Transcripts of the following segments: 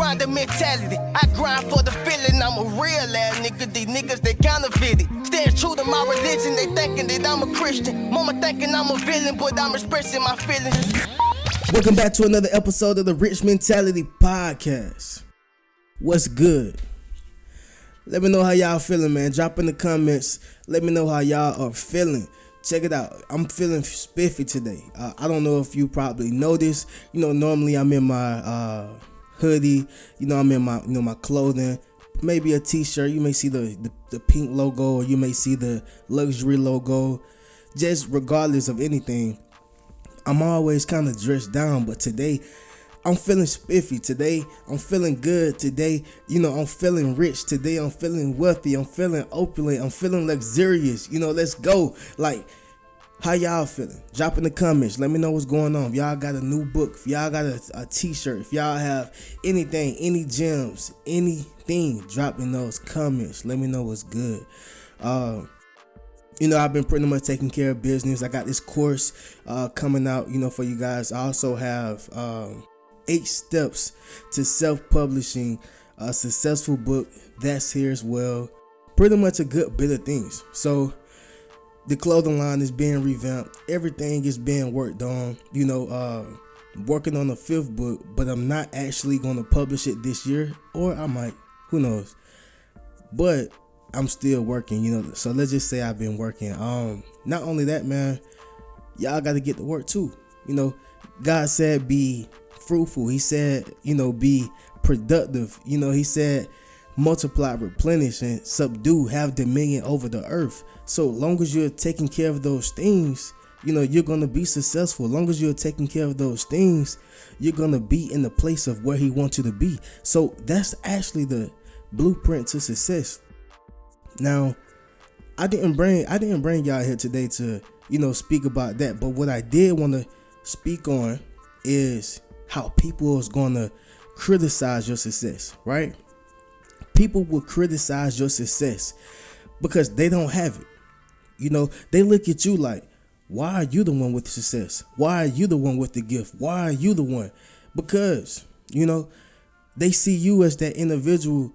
grinding mentality. I grind for the feeling. I'm a real ass nigga. These niggas, they counterfeited. Stay true to my religion. They thinking that I'm a Christian. Mama thinking I'm a villain, but I'm expressing my feelings. Welcome back to another episode of the Rich Mentality Podcast. What's good? Let me know how y'all feeling, man. Drop in the comments. Let me know how y'all are feeling. Check it out. I'm feeling spiffy today. I don't know if you probably noticed. Normally I'm in my hoodie. I'm in my my clothing. Maybe a t-shirt. You may see the pink logo, or you may see the luxury logo. Just regardless of anything, I'm always kind of dressed down. But today, I'm feeling spiffy. Today, I'm feeling good. Today, I'm feeling rich. Today, I'm feeling wealthy. I'm feeling opulent. I'm feeling luxurious. Let's go. Like, how y'all feeling? Drop in the comments. Let me know what's going on. If y'all got a new book, if y'all got a t-shirt, if y'all have anything, any gems, anything, drop in those comments. Let me know what's good. I've been pretty much taking care of business. I got this course coming out, for you guys. I also have 8 steps to self-publishing a successful book. That's here as well. Pretty much a good bit of things. So the clothing line is being revamped. Everything is being worked on. Working on the 5th book, but I'm not actually going to publish it this year, or I might. Who knows? But I'm still working. So let's just say I've been working. Not only that, man, y'all got to get to work too. God said be fruitful. He said, be productive. He said multiply, replenish, and subdue, have dominion over the earth. So long as you're taking care of those things, you're going to be successful. As long as you're taking care of those things, you're going to be in the place of where he wants you to be. So that's actually the blueprint to success. Now, I didn't bring y'all here today to, speak about that. But what I did want to speak on is how people is going to criticize your success, right? People will criticize your success because they don't have it. They look at you like, why are you the one with success? Why are you the one with the gift? Why are you the one? Because, they see you as that individual.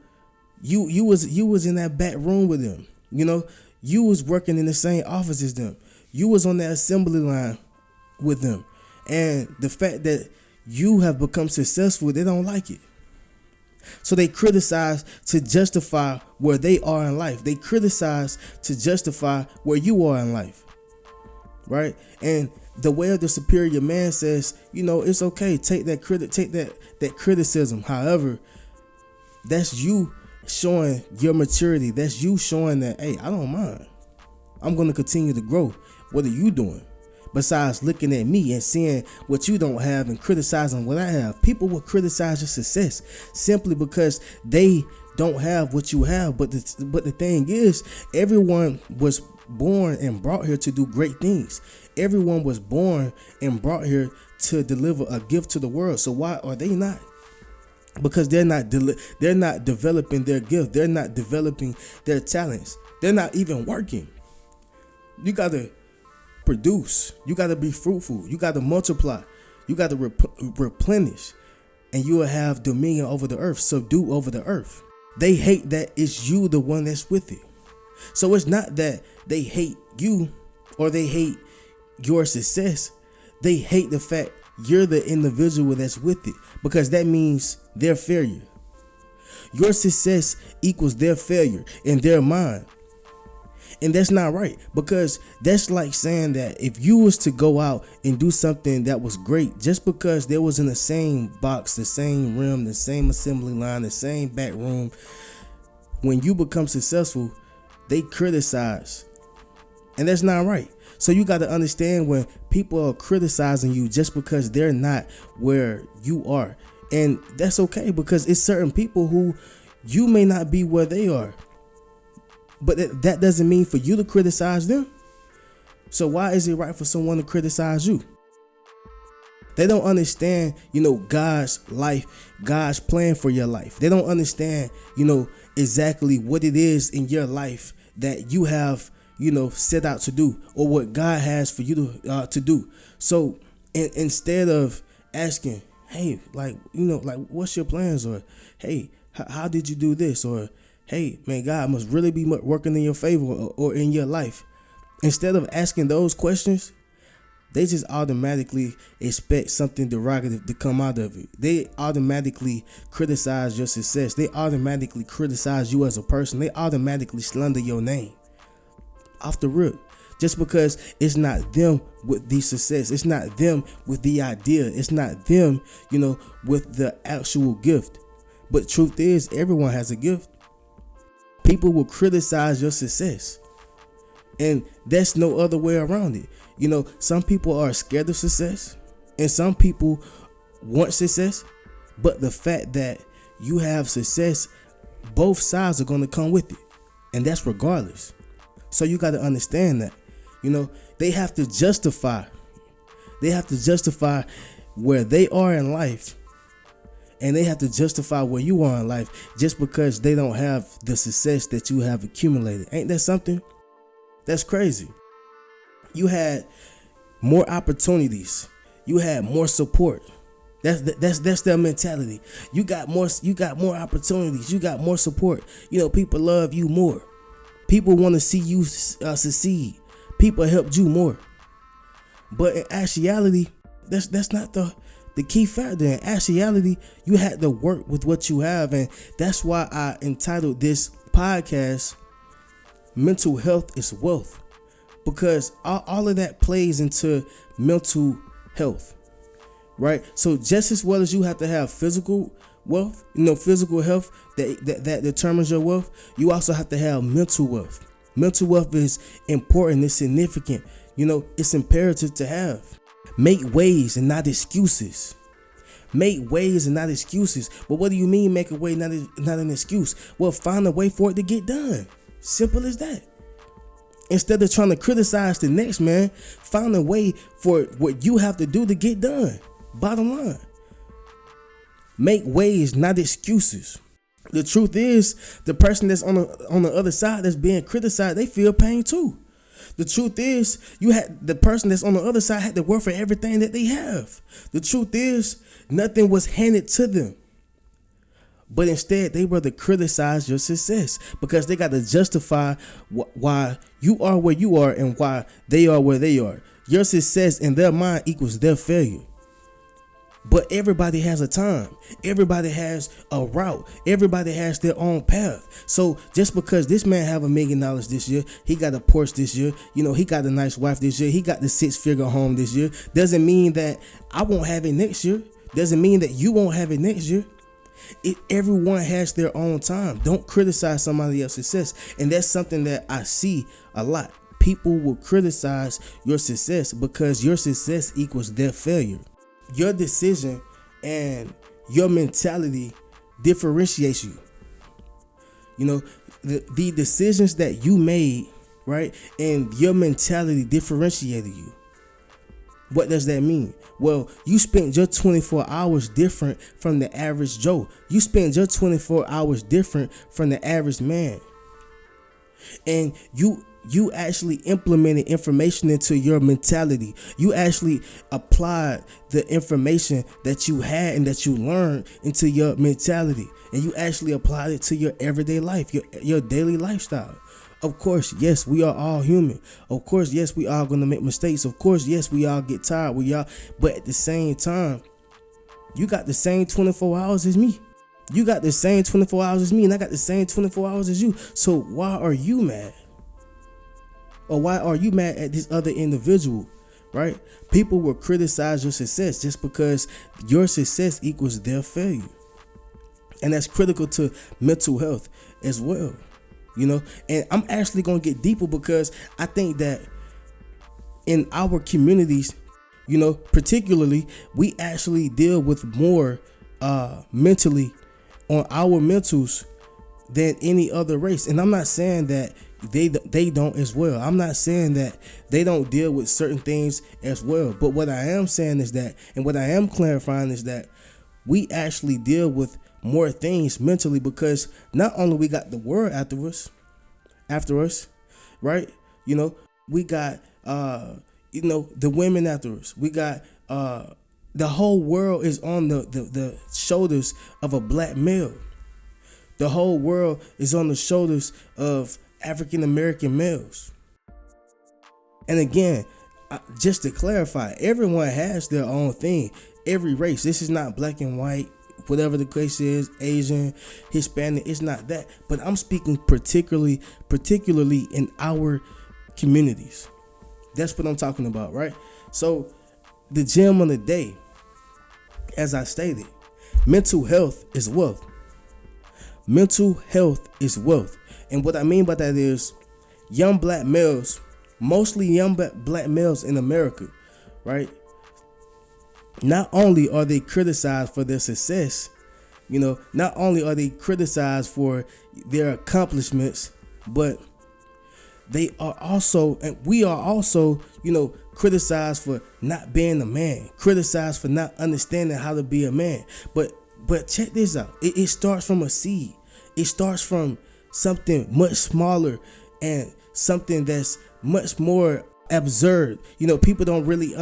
You was in that back room with them. You was working in the same office as them. You was on that assembly line with them. And the fact that you have become successful, they don't like it. So they criticize to justify where they are in life. They criticize to justify where you are in life. Right? And the way of the superior man says, it's okay. Take that criticism. However, that's you showing your maturity. That's you showing that, hey, I don't mind. I'm going to continue to grow. What are you doing? Besides looking at me and seeing what you don't have and criticizing what I have. People will criticize your success simply because they don't have what you have. But the thing is, everyone was born and brought here to do great things. Everyone was born and brought here to deliver a gift to the world. So why are they not? Because they're not developing their gift. They're not developing their talents. They're not even working. You got to produce. You got to be fruitful. You got to multiply. You got to replenish. And you will have dominion over the earth, subdue over the earth. They hate that it's you, the one that's with it. So it's not that they hate you or they hate your success. They hate the fact you're the individual that's with it, because that means their failure. Your success equals their failure in their mind. And that's not right, because that's like saying that if you was to go out and do something that was great, just because they was in the same box, the same room, the same assembly line, the same back room, when you become successful, they criticize. And that's not right. So you got to understand when people are criticizing you just because they're not where you are. And that's okay, because it's certain people who you may not be where they are. But that doesn't mean for you to criticize them. So why is it right for someone to criticize you? They don't understand, God's life, God's plan for your life. They don't understand, exactly what it is in your life that you have, set out to do, or what God has for you to do. So instead of asking, hey, like, you know, like, what's your plans? Or, hey, how did you do this? Or, hey, man, God must really be working in your favor or in your life. Instead of asking those questions, they just automatically expect something derogative to come out of it. They automatically criticize your success. They automatically criticize you as a person. They automatically slander your name off the rip. Just because it's not them with the success. It's not them with the idea. It's not them, you know, with the actual gift. But truth is, everyone has a gift. People will criticize your success. And that's no other way around it. You know, some people are scared of success and some people want success. But the fact that you have success, both sides are going to come with it. And that's regardless. So you got to understand that, you know, they have to justify where they are in life. And they have to justify where you are in life just because they don't have the success that you have accumulated. Ain't that something? That's crazy. You had more opportunities. You had more support. That's their mentality. You got more opportunities. You got more support. You know, people love you more. People want to see you succeed. People helped you more. But in actuality, that's not the key factor. In actuality, you had to work with what you have, and that's why I entitled this podcast Mental Health is Wealth, because all of that plays into mental health, right? So just as well as you have to have physical wealth, you know, physical health that determines your wealth, you also have to have mental wealth. Mental wealth is important, it's significant, you know, it's imperative to have. Make ways and not excuses. Make ways and not excuses. But what do you mean make a way, not an excuse? Well, find a way for it to get done. Simple as that. Instead of trying to criticize the next man, find a way for what you have to do to get done. Bottom line. Make ways, not excuses. The truth is, the person that's on the other side that's being criticized, they feel pain too. The truth is, the person that's on the other side had to work for everything that they have. The truth is, nothing was handed to them. But instead, they rather criticize your success because they got to justify why you are where you are and why they are where they are. Your success in their mind equals their failure. But everybody has a time. Everybody has a route. Everybody has their own path. So just because this man have $1 million this year, he got a Porsche this year, you know, he got a nice wife this year, he got the 6-figure home this year, doesn't mean that I won't have it next year. Doesn't mean that you won't have it next year. Everyone has their own time. Don't criticize somebody else's success. And that's something that I see a lot. People will criticize your success because your success equals their failure. Your decision and your mentality differentiates you. You know, the decisions that you made, right, and your mentality differentiated you. What does that mean? Well, you spent your 24 hours different from the average Joe. You spent your 24 hours different from the average man. And you actually implemented information into your mentality. You actually applied the information that you had and that you learned into your mentality. And you actually applied it to your everyday life, your daily lifestyle. Of course, yes, we are all human. Of course, yes, we are going to make mistakes. Of course, yes, we all get tired. But at the same time, you got the same 24 hours as me. You got the same 24 hours as me, and I got the same 24 hours as you. So why are you mad? Or why are you mad at this other individual, right? People will criticize your success just because your success equals their failure. And that's critical to mental health as well. You know, and I'm actually going to get deeper because I think that in our communities, you know, particularly, we actually deal with more mentally on our mentals than any other race. And I'm not saying that they don't as well. I'm not saying that they don't deal with certain things as well. But what I am saying is that, and what I am clarifying is that we actually deal with more things mentally because not only we got the world after us, right? You know, we got the women after us. We got The whole world is on the shoulders of a black male. The whole world is on the shoulders of African American males. And again, just to clarify, everyone has their own thing. Every race. This is not black and white, whatever the case is, Asian, Hispanic. It's not that. But I'm speaking particularly in our communities. That's what I'm talking about, right? So the gem of the day, as I stated, mental health is wealth. Mental health is wealth. And what I mean by that is young black males, mostly young black males in America, right? Not only are they criticized for their success, not only are they criticized for their accomplishments, but they are also, and we are also, criticized for not being a man, criticized for not understanding how to be a man. But check this out. It starts from a seed. It starts from something much smaller and something that's much more absurd. People don't really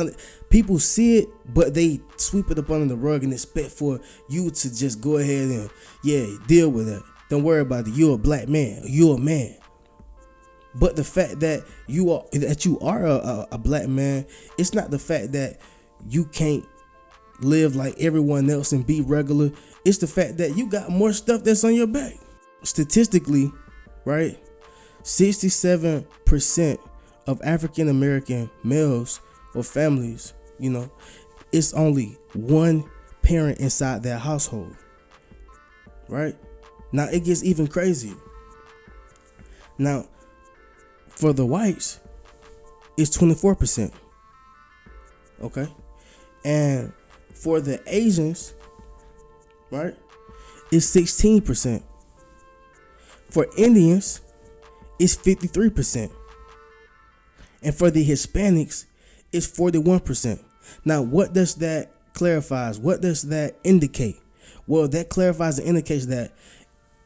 people see it, but they sweep it up under the rug and expect for you to just go ahead and deal with it. Don't worry about it. You're a black man. You're a man. But the fact that you are a black man, it's not the fact that you can't live like everyone else and be regular. It's the fact that you got more stuff that's on your back. Statistically, right? 67% of African American males or families, it's only one parent inside their household. Right? Now it gets even crazier. Now, for the whites, it's 24%. Okay? And for the Asians, right, it's 16%. For Indians, it's 53%. And for the Hispanics, it's 41%. Now, what does that clarify? What does that indicate? Well, that clarifies and indicates that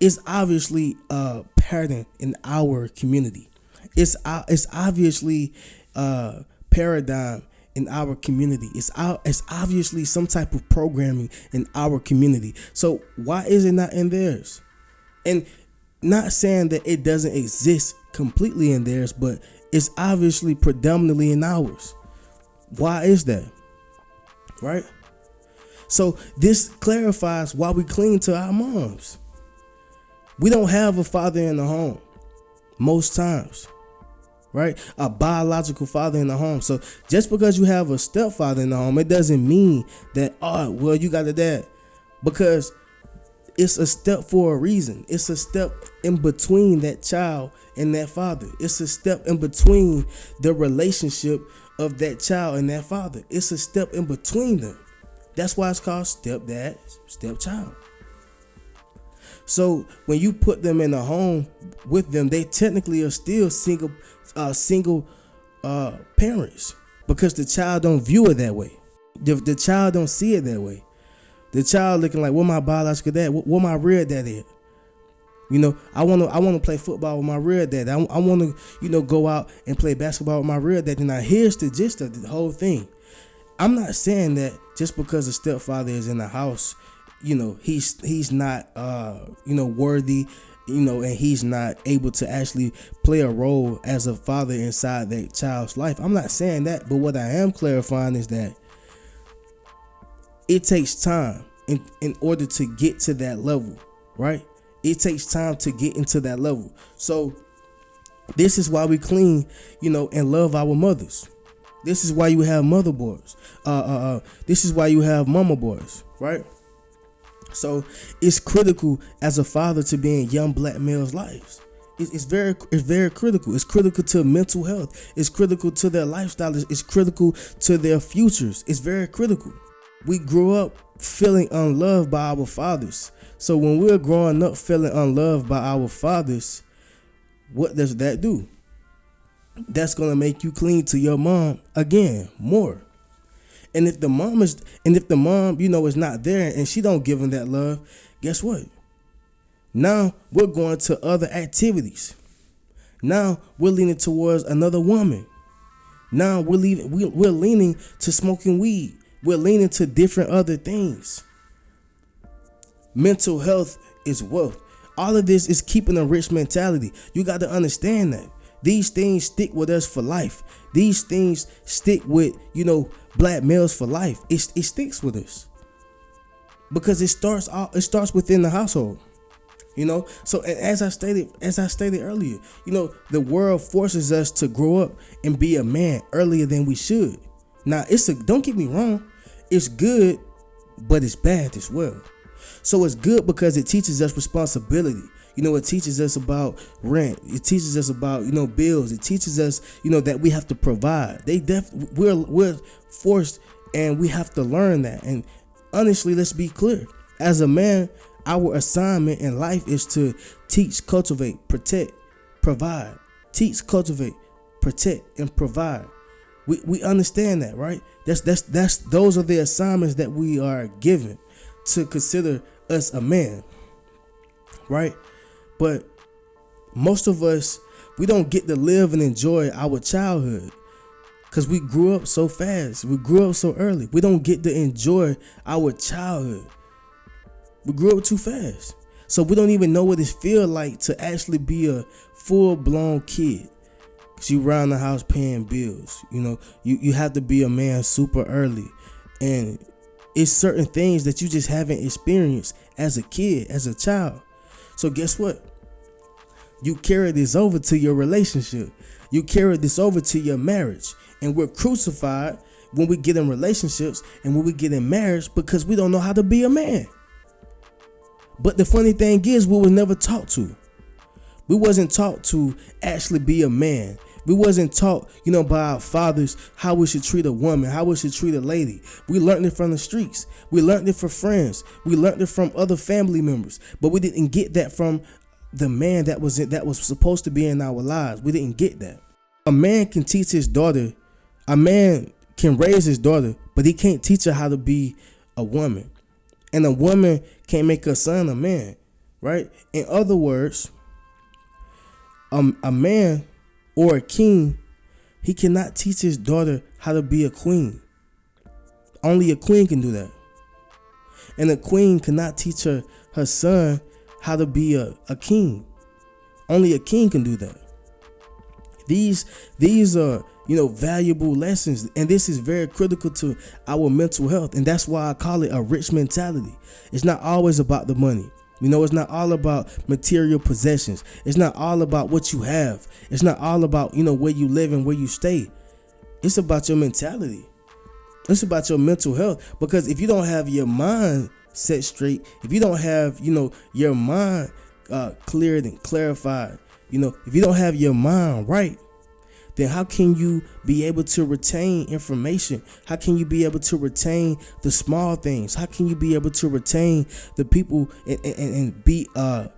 it's obviously a pattern in our community. It's obviously a paradigm in our community. It's obviously some type of programming in our community. So why is it not in theirs? And not saying that it doesn't exist completely in theirs, but it's obviously predominantly in ours. Why is that? Right? So this clarifies why we cling to our moms. We don't have a father in the home most times, right? A biological father in the home. So just because you have a stepfather in the home, it doesn't mean that, you got a dad. Because it's a step for a reason. It's a step in between that child and that father. It's a step in between the relationship of that child and that father. It's a step in between them. That's why it's called stepdad, stepchild. So when you put them in a home with them, they technically are still single parents, because the child don't view it that way. The child don't see it that way. The child looking like, what my biological dad, what my real dad is. I want to play football with my real dad. I want to, go out and play basketball with my real dad. And now here's the gist of the whole thing. I'm not saying that just because a stepfather is in the house, he's not, worthy, and he's not able to actually play a role as a father inside that child's life. I'm not saying that, but what I am clarifying is that it takes time in order to get to that level, right? It takes time to get into that level. So this is why we clean, and love our mothers. This is why you have mother boys. This is why you have mama boys, right? So it's critical as a father to be in young black males' lives. It's very critical. It's critical to mental health. It's critical to their lifestyle. It's critical to their futures. It's very critical. We grew up feeling unloved by our fathers. So when we're growing up feeling unloved by our fathers, what does that do? That's gonna make you cling to your mom again more. And if the mom is not there and she don't give him that love, guess what? Now we're going to other activities. Now we're leaning towards another woman. Now we're leaning to smoking weed. We're leaning to different other things. Mental health is wealth. All of this is keeping a rich mentality. You got to understand that. These things stick with us for life. These things stick with, black males for life. It sticks with us. Because it starts within the household. So as I stated earlier, the world forces us to grow up and be a man earlier than we should. Now don't get me wrong, it's good, but it's bad as well. So it's good because it teaches us responsibility. It teaches us about rent. It teaches us about, bills. It teaches us, that we have to provide. We're forced, and we have to learn that. And honestly, let's be clear. As a man, our assignment in life is to teach, cultivate, protect, provide. Teach, cultivate, protect, and provide. We understand that, right? Those are the assignments that we are given to consider us a man, right? But most of us, we don't get to live and enjoy our childhood because we grew up so fast. We grew up so early. We don't get to enjoy our childhood. We grew up too fast. So we don't even know what it feels like to actually be a full-blown kid. Because you around the house paying bills. You have to be a man super early. And it's certain things that you just haven't experienced as a kid, as a child. So guess what? You carry this over to your relationship. You carry this over to your marriage. And we're crucified when we get in relationships and when we get in marriage because we don't know how to be a man. But the funny thing is, we were never taught to. We wasn't taught to actually be a man. We wasn't taught, by our fathers how we should treat a woman, how we should treat a lady. We learned it from the streets. We learned it from friends. We learned it from other family members. But we didn't get that from the man that was supposed to be in our lives. We didn't get that. A man can teach his daughter. A man can raise his daughter, but he can't teach her how to be a woman. And a woman can't make her son a man, right? In other words, a man or a king, he cannot teach his daughter how to be a queen. Only a queen can do that. And a queen cannot teach her son how to be a king. Only a king can do that. These are, valuable lessons. And this is very critical to our mental health. And that's why I call it a rich mentality. It's not always about the money. It's not all about material possessions. It's not all about what you have. It's not all about, where you live and where you stay. It's about your mentality. It's about your mental health. Because if you don't have your mind set straight, if you don't have, your mind cleared and clarified, if you don't have your mind right, then how can you be able to retain information? How can you be able to retain the small things? How can you be able to retain the people and be a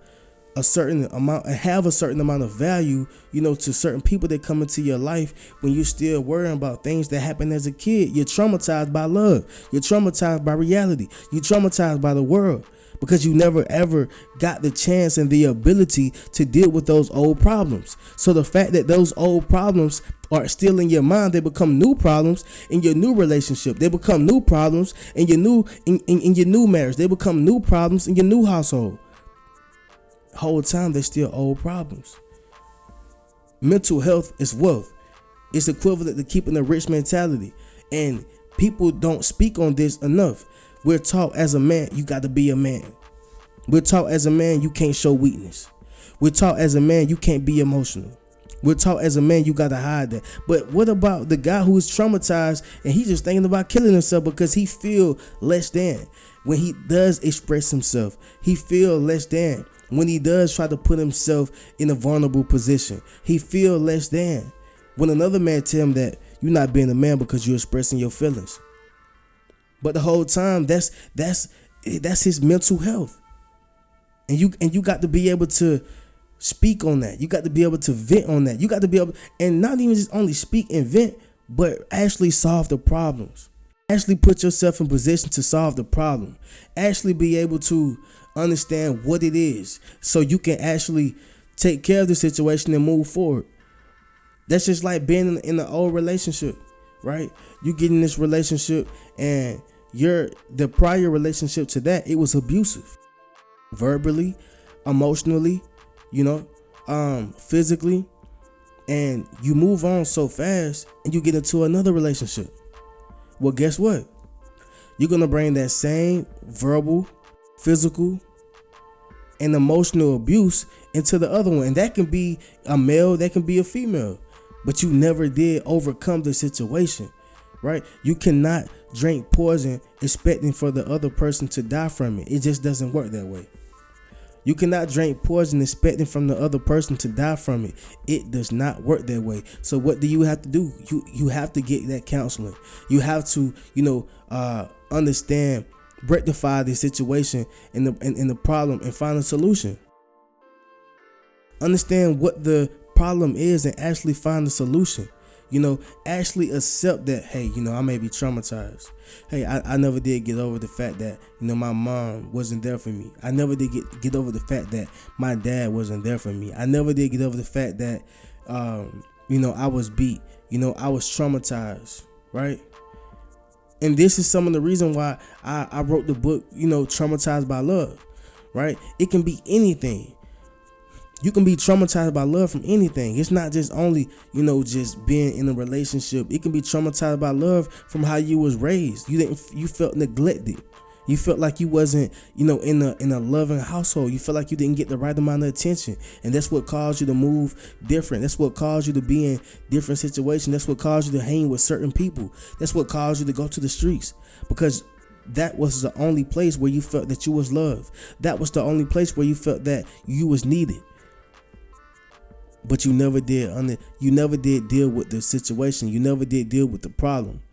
certain amount and have a certain amount of value, to certain people that come into your life when you're still worrying about things that happened as a kid? You're traumatized by love. You're traumatized by reality. You're traumatized by the world. Because you never ever got the chance and the ability to deal with those old problems. So the fact that those old problems are still in your mind, they become new problems in your new relationship. They become new problems in your new in your new marriage. They become new problems in your new household. The whole time they're still old problems. Mental health is wealth. It's equivalent to keeping a rich mentality. And people don't speak on this enough. We're taught as a man, you got to be a man. We're taught as a man, you can't show weakness. We're taught as a man, you can't be emotional. We're taught as a man, you got to hide that. But what about the guy who is traumatized and he's just thinking about killing himself because he feel less than? When he does express himself, he feel less than. When he does try to put himself in a vulnerable position, he feel less than. When another man tell him that you're not being a man because you're expressing your feelings. But the whole time, that's his mental health. And you got to be able to speak on that. You got to be able to vent on that. You got to be able, and not even just only speak and vent, but actually solve the problems. Actually put yourself in position to solve the problem. Actually be able to understand what it is so you can actually take care of the situation and move forward. That's just like being in an old relationship, right? You get in this relationship and the prior relationship to that, it was abusive. Verbally, emotionally, physically, and you move on so fast and you get into another relationship. Well, guess what? You're gonna bring that same verbal, physical, and emotional abuse into the other one. And that can be a male, that can be a female. But you never did overcome the situation, right? You cannot drink poison expecting for the other person to die from it. It just doesn't work that way. You cannot drink poison expecting from the other person to die from it. It does not work that way. So what do you have to do? You have to get that counseling. You have to, understand, rectify the situation and the problem and find a solution. Understand what the problem is and actually find a solution. Actually accept that, hey, I may be traumatized. Hey, I never did get over the fact that, my mom wasn't there for me. I never did get over the fact that my dad wasn't there for me. I never did get over the fact that, I was beat. I was traumatized, right? And this is some of the reason why I wrote the book, Traumatized by Love, right? It can be anything. You can be traumatized by love from anything. It's not just only, just being in a relationship. It can be traumatized by love from how you was raised. You felt neglected. You felt like you wasn't, in a loving household. You felt like you didn't get the right amount of attention. And that's what caused you to move different. That's what caused you to be in different situations. That's what caused you to hang with certain people. That's what caused you to go to the streets. Because that was the only place where you felt that you was loved. That was the only place where you felt that you was needed. But you never did deal with the situation. You never did deal with the problem.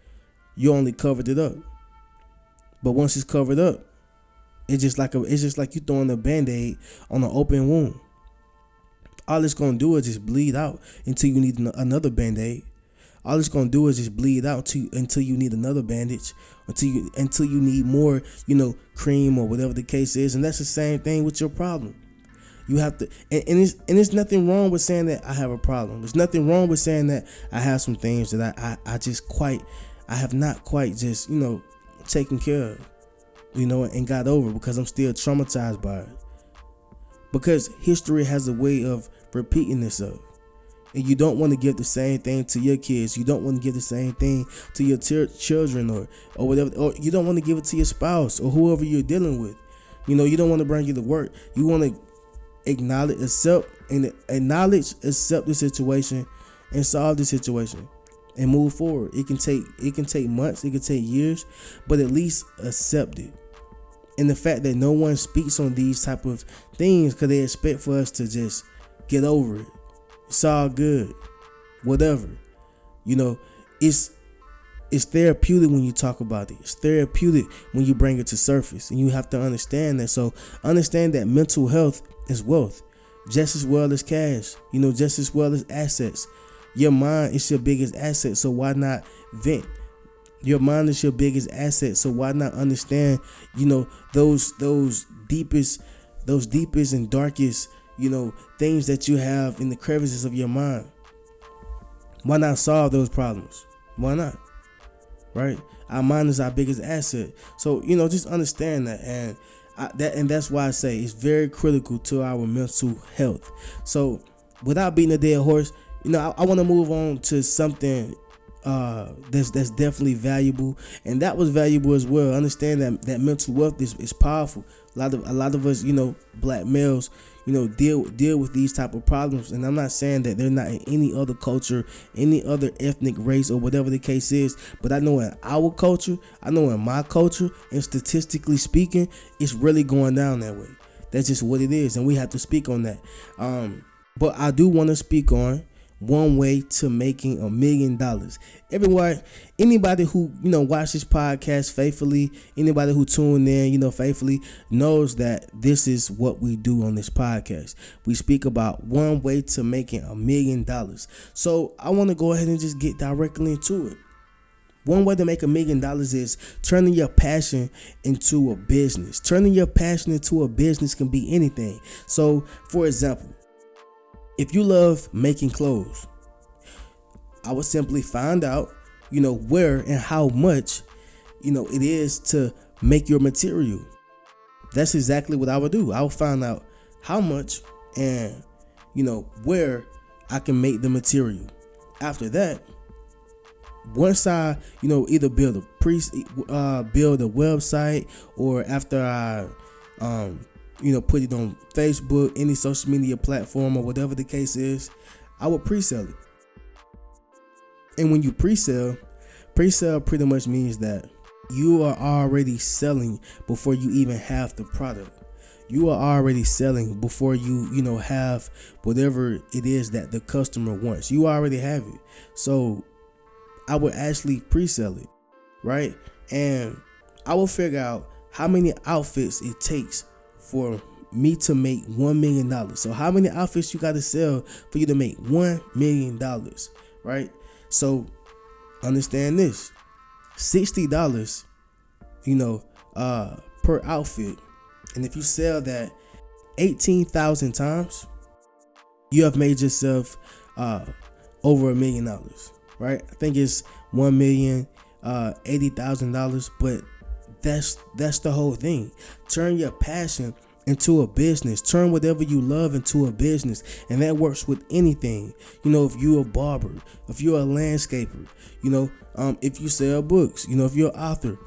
You only covered it up. But once it's covered up, it's just like you throwing a Band-Aid on an open wound. All it's gonna do is just bleed out until you need another Band-Aid. All it's gonna do is just bleed out until you need another bandage, until you need more, cream or whatever the case is. And that's the same thing with your problem. You have to, and there's nothing wrong with saying that I have a problem. There's nothing wrong with saying that I have some things that I have not quite just, taken care of, and got over because I'm still traumatized by it. Because history has a way of repeating itself. And you don't want to give the same thing to your kids. You don't want to give the same thing to your children or whatever. Or you don't want to give it to your spouse or whoever you're dealing with. You don't want to bring you to work. You want to acknowledge, accept the situation and solve the situation and move forward. It can take months, it can take years, but at least accept it. And the fact that no one speaks on these type of things because they expect for us to just get over it. It's all good, whatever. It's therapeutic when you talk about it. It's therapeutic when you bring it to surface, and you have to understand that. So understand that mental health is wealth, just as well as cash, just as well as assets. Your mind is your biggest asset, so why not vent? Your mind is your biggest asset, so why not understand, those deepest and darkest, things that you have in the crevices of your mind. Why not solve those problems? Why not? Right? Our mind is our biggest asset. So, just understand that. And that's why I say it's very critical to our mental health. So without beating a dead horse, I want to move on to something that's definitely valuable, and that was valuable as well. Understand that mental wealth is powerful. A lot of us, black males, deal with these type of problems. And I'm not saying that they're not in any other culture, any other ethnic race or whatever the case is, but I know in our culture, I know in my culture, and statistically speaking, it's really going down that way. That's just what it is, and we have to speak on that. But I do want to speak on one way to making $1 million. Everyone, anybody who watch this podcast faithfully, anybody who tuned in faithfully, knows that this is what we do on this podcast. We speak about one way to making $1 million. So I want to go ahead and just get directly into it. One way to make $1 million is turning your passion into a business. Turning your passion into a business can be anything. So, for example, if you love making clothes, I would simply find out, where and how much, it is to make your material. That's exactly what I would do. I would find out how much and, where I can make the material. After that, once I, either build a website, or after I, put it on Facebook, any social media platform, or whatever the case is, I would pre-sell it. And when you pre-sell pretty much means that you are already selling before you even have the product. You are already selling before you, have whatever it is that the customer wants. You already have it. So I would actually pre-sell it, right? And I will figure out how many outfits it takes for me to make $1 million. So how many outfits you got to sell for you to make $1 million, right? So understand this, $60, per outfit. And if you sell that 18,000 times, you have made yourself over $1 million, right? I think it's $1,080,000, but that's the whole thing. Turn your passion into a business. Turn whatever you love into a business, and that works with anything. If you're a barber, if you're a landscaper, if you sell books, if you're an author,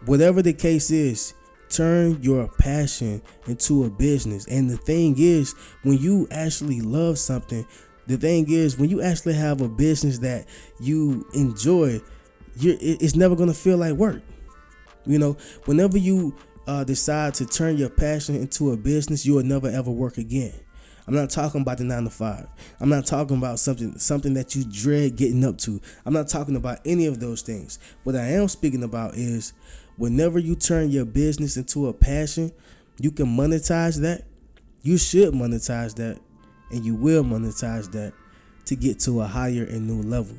whatever the case is, turn your passion into a business. And the thing is, when you actually love something, when you actually have a business that you enjoy, it's never gonna feel like work. Whenever you decide to turn your passion into a business, you will never ever work again. I'm not talking about the 9 to 5. I'm not talking about something that you dread getting up to. I'm not talking about any of those things. What I am speaking about is whenever you turn your business into a passion, you can monetize that. You should monetize that, and you will monetize that to get to a higher and new level,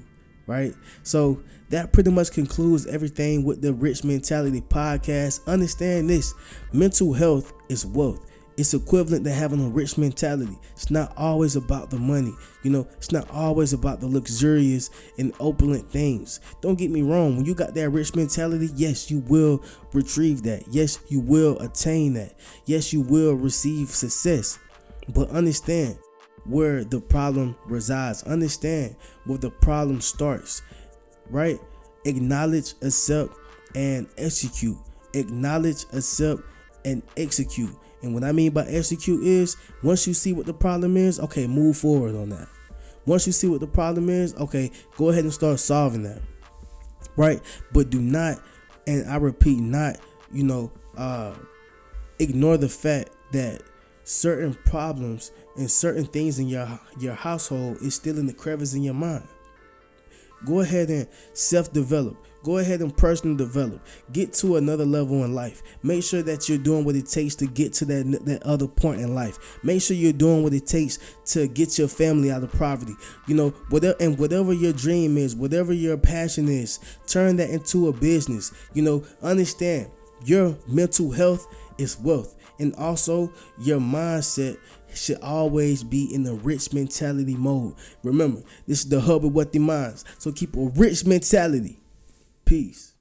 right? So that pretty much concludes everything with the Rich Mentality Podcast. Understand this: mental health is wealth. It's equivalent to having a rich mentality. It's not always about the money. It's not always about the luxurious and opulent things. Don't get me wrong. When you got that rich mentality, yes, you will retrieve that. Yes, you will attain that. Yes, you will receive success. But understand where the problem resides. Understand where the problem starts, right? Acknowledge, accept, and execute. Acknowledge, accept, and execute. And what I mean by execute is, once you see what the problem is, okay, move forward on that. Once you see what the problem is, okay, go ahead and start solving that, right? But do not, and I repeat, not, ignore the fact that certain problems and certain things in your household is still in the crevice in your mind. Go ahead and self-develop. Go ahead and personal develop. Get to another level in life. Make sure that you're doing what it takes to get to that other point in life. Make sure you're doing what it takes to get your family out of poverty. Whatever your dream is, whatever your passion is, turn that into a business. Understand your mental health is wealth. And also your mindset should always be in the rich mentality mode. Remember, this is the hub of what the minds. So keep a rich mentality. Peace.